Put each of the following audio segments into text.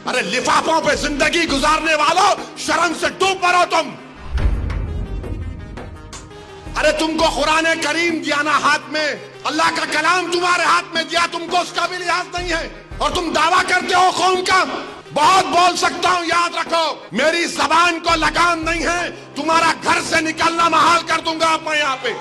ارے لفافوں پہ زندگی گزارنے والوں، شرم سے ڈوب مرو تم۔ ارے تم کو قرآن کریم دیا نا ہاتھ میں، اللہ کا کلام تمہارے ہاتھ میں دیا، تم کو اس کا بھی لحاظ نہیں ہے، اور تم دعویٰ کرتے ہو قوم کا۔ بہت بول سکتا ہوں، یاد رکھو میری زبان کو لگام نہیں ہے، تمہارا گھر سے نکلنا محال کر دوں گا میں یہاں پہ۔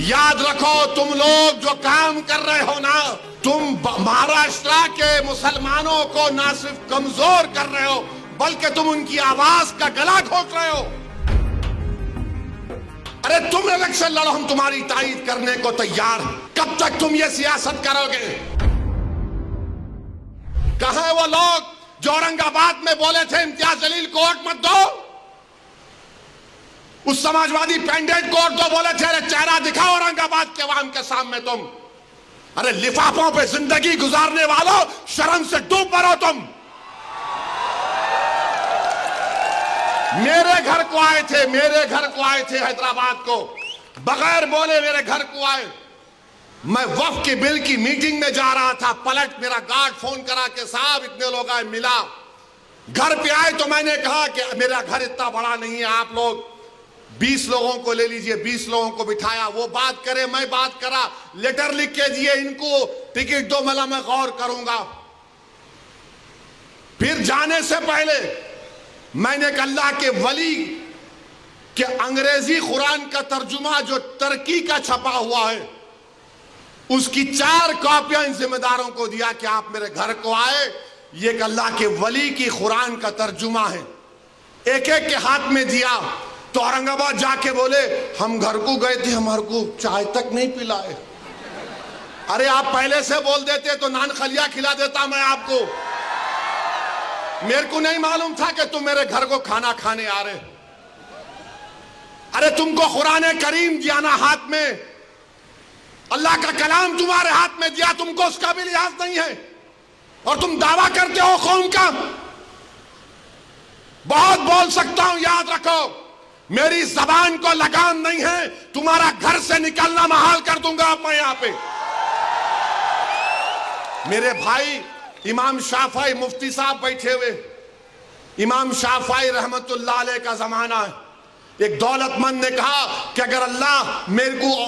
یاد رکھو تم لوگ جو کام کر رہے ہو نا، تم مہاراشٹرا کے مسلمانوں کو نہ صرف کمزور کر رہے ہو بلکہ تم ان کی آواز کا گلا گھونٹ رہے ہو۔ ارے تم الیکشن لڑو، ہم تمہاری تائید کرنے کو تیار ہیں، کب تک تم یہ سیاست کرو گے؟ کہاں وہ لوگ جو اورنگ آباد میں بولے تھے امتیاز جلیل کو ووٹ مت دو، اس سماجوادی پینڈیٹ کو ووٹ دو، بولے تھے ارے چہرہ دکھاؤ اورنگ آباد کے عوام کے سامنے تم۔ ارے لفافوں پہ زندگی گزارنے والوں، شرم سے ڈوب مرو تم۔ میرے گھر کو آئے تھے حیدرآباد کو، بغیر بولے میرے گھر کو آئے۔ میں وقف کے بل کی میٹنگ میں جا رہا تھا، پلٹ میرا گارڈ فون کرا کہ صاحب اتنے لوگ آئے، ملا۔ گھر پہ آئے تو میں نے کہا کہ میرا گھر اتنا بڑا نہیں ہے، آپ لوگ 20 لوگوں کو لے لیجئے، 20 لوگوں کو بٹھایا، وہ بات کرے میں بات کرا، لیٹر لکھ کے دیے ان کو ٹکٹ دو، ملا میں غور کروں گا۔ پھر جانے سے پہلے میں نے کہا اللہ کے ولی کہ انگریزی قرآن کا ترجمہ جو ترکی کا چھپا ہوا ہے اس کی 4 کاپیاں ان ذمہ داروں کو دیا کہ آپ میرے گھر کو آئے، یہ کہ اللہ کے ولی کی قرآن کا ترجمہ ہے، ایک ایک کے ہاتھ میں دیا۔ تو اورنگ آباد جا کے بولے ہم گھر کو گئے تھے، ہمارے کو چائے تک نہیں پلائے۔ ارے آپ پہلے سے بول دیتے تو نان خلیہ کھلا دیتا میں آپ کو، میرے کو نہیں معلوم تھا کہ تم میرے گھر کو کھانا کھانے آ رہے۔ ارے تم کو قرآن کریم دیا نا ہاتھ میں، اللہ کا کلام تمہارے ہاتھ میں دیا، تم کو اس کا بھی لحاظ نہیں ہے، اور تم دعویٰ کرتے ہو قوم کا۔ بہت بول سکتا ہوں، یاد رکھو میری زبان کو لگام نہیں ہے، تمہارا گھر سے نکلنا محال کر دوں گا میں یہاں پہ۔ میرے بھائی امام شافعی مفتی صاحب بیٹھے ہوئے، امام شافعی رحمت اللہ علیہ کا زمانہ ہے۔ ایک دولت مند نے کہا کہ اگر اللہ میرے کو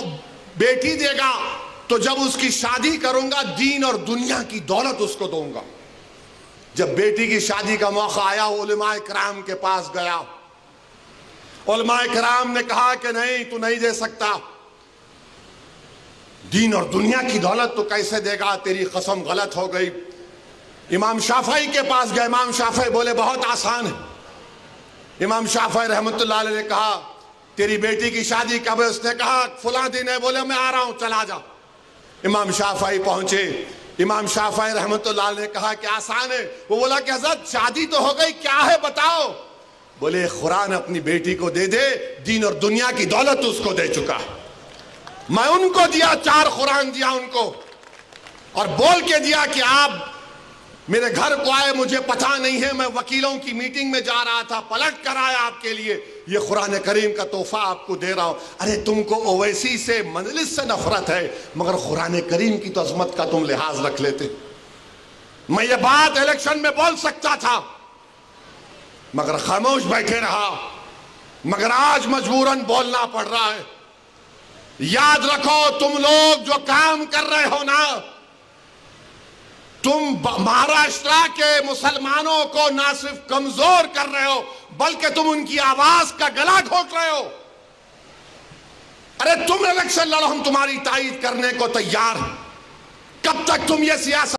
بیٹی دے گا تو جب اس کی شادی کروں گا دین اور دنیا کی دولت اس کو دوں گا۔ جب بیٹی کی شادی کا موقع آیا علماء کرام کے پاس گیا، علماء کرام نے کہا کہ نہیں تو نہیں دے سکتا، دین اور دنیا کی دولت تو کیسے دے گا، تیری قسم غلط ہو گئی۔ امام شافعی کے پاس گئے، امام شافعی بولے بہت آسان ہے۔ امام شافعی رحمت اللہ علیہ نے کہا تیری بیٹی کی شادی کب ہے؟ اس نے کہا فلاں دن ہے۔ بولے میں آ رہا ہوں، چلا جا۔ امام شافعی پہنچے، امام شافعی رحمت اللہ علیہ نے کہا کہ آسان ہے۔ وہ بولا کہ حضرت شادی تو ہو گئی، کیا ہے بتاؤ؟ بولے قرآن اپنی بیٹی کو دے دے، دین اور دنیا کی دولت اس کو دے چکا، میں ان کو دیا، 4 قرآن دیا ان کو، اور بول کے دیا کہ آپ میرے گھر کو آئے، مجھے پتہ نہیں ہے، میں وکیلوں کی میٹنگ میں جا رہا تھا، پلٹ کر آیا آپ کے لیے، یہ قرآن کریم کا تحفہ آپ کو دے رہا ہوں۔ ارے تم کو اویسی سے مجلس سے نفرت ہے مگر قرآن کریم کی تو عظمت کا تم لحاظ رکھ لیتے۔ میں یہ بات الیکشن میں بول سکتا تھا مگر خاموش بیٹھے رہا، مگر آج مجبوراً بولنا پڑ رہا ہے۔ یاد رکھو تم لوگ جو کام کر رہے ہو نا، تم مہاراشٹرا کے مسلمانوں کو نہ صرف کمزور کر رہے ہو بلکہ تم ان کی آواز کا گلا گھونٹ رہے ہو۔ ارے تم الیکشن لڑو، ہم تمہاری تائید کرنے کو تیار ہیں، کب تک تم یہ سیاست